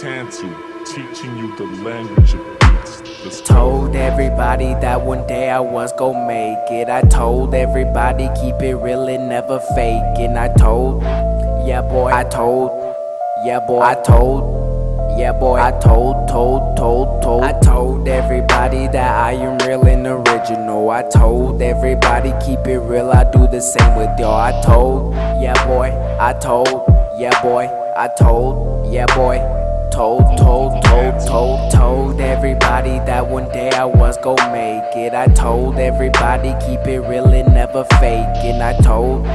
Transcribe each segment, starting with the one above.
Tantu, teaching you the language of beats. Told everybody that one day I was gon' make it. I told everybody keep it real and never fake. And I told, yeah boy, I told, yeah boy, I told, yeah boy, I told. I told everybody that I am real and original. I told everybody keep it real, I do the same with y'all. I told, yeah boy, I told, yeah boy, I told, yeah boy. Told everybody that one day I was gon' make it. I told everybody keep it real and never fake. And I told,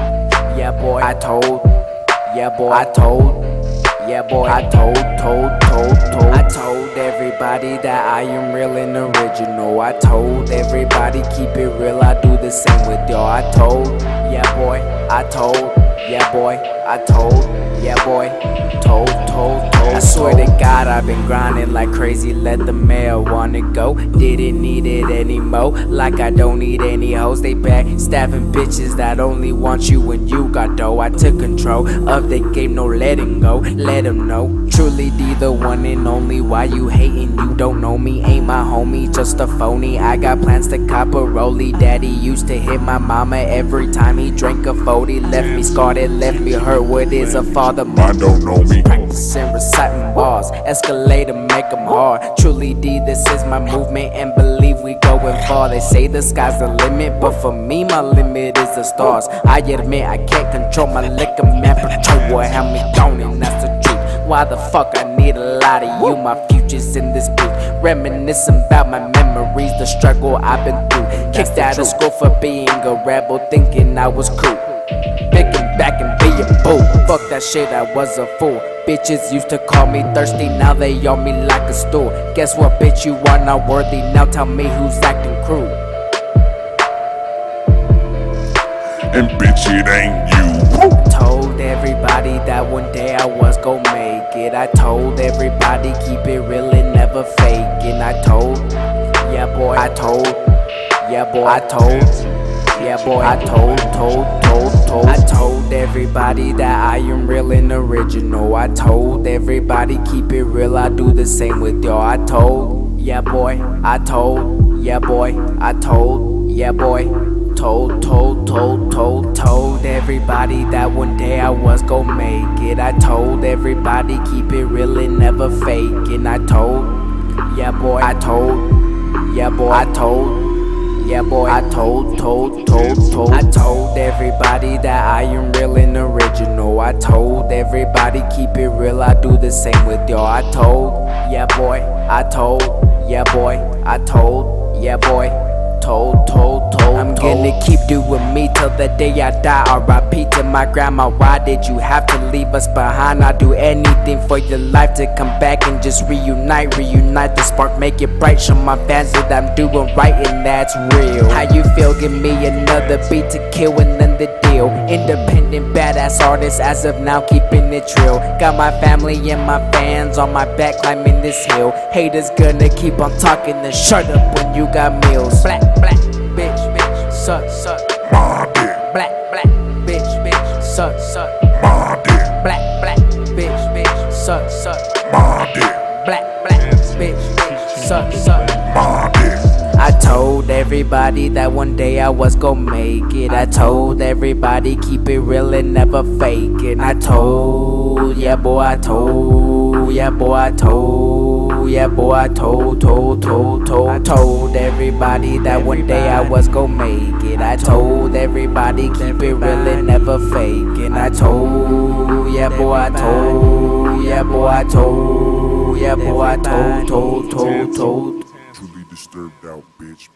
yeah boy, I told, yeah boy, I told, yeah boy, I told. I told everybody that I am real and original. I told everybody keep it real, I do the same with y'all. I told, yeah boy, I told, yeah boy, I told, yeah boy, told. I swear to God I've been grinding like crazy, let the mail wanna go. Didn't need it anymore, like I don't need any hoes. They backstabbing bitches that only want you when you got dough. I took control of the game, no letting go, let them know. Truly the one and only, why you hating? You don't know me, ain't my homie, just a phony. I got plans to cop a rollie. Daddy used to hit my mama every time he drank a 40. Left me scarred, it left me hurt. What is a father? Mine don't know me. Practicing reciting bars, escalate and make them hard. Truly this is my movement and believe we going far. They say the sky's the limit, but for me my limit is the stars. I admit I can't control my liquor, man. Patrol boy, have me gone and that's the truth. Why the fuck I need a lot of you? My future's in this booth, reminiscing about my memories, the struggle I've been through. Kicked out of school for being a rebel, thinking I was cool. Picking back and being boo. Fuck that shit, I was a fool. Bitches used to call me thirsty, now they on me like a stool. Guess what, bitch, you are not worthy. Now tell me who's acting cruel. And bitch, it ain't you. I told everybody that one day I was gon' make it. I told everybody keep it real and never fake. And I told, yeah boy, I told, yeah boy, I told, yeah boy, I told. I told everybody that I am real and original. I told everybody keep it real, I do the same with y'all. I told, yeah boy, I told, yeah boy, I told, yeah boy. Told everybody that one day I was gon' make it. I told everybody keep it real and never fake. And I told, yeah boy, I told, yeah boy, I told, yeah boy, I told. I told everybody that I am real and original. I told everybody keep it real, I do the same with y'all. I told, yeah boy, I told, yeah boy, I told, yeah boy. I'm gonna keep doing me till the day I die. R.I.P. to my grandma, why did you have to leave us behind? I'll do anything for your life to come back and just reunite the spark, make it bright. Show my fans that I'm doing right and that's real. How you feel? Give me another beat to kill and then the deal. Independent badass artist as of now, keeping it real. Got my family and my fans on my back climbing this hill. Haters gonna keep on talking, then shut up when you got meals. Black, bitch, suck, My dick. black, bitch, suck, My dick. black, bitch, suck, My dick. black, bitch, suck. My dick. I told everybody that one day I was gon' make it. I told everybody keep it real and never fake it. I told, yeah boy, I told, yeah boy, I told, yeah boy, I told. I told everybody that one day I was gon' make it. I told everybody keep it real and never fake. And I told, yeah boy, I told, yeah boy, I told, yeah boy, I told. Truly disturbed out, bitch.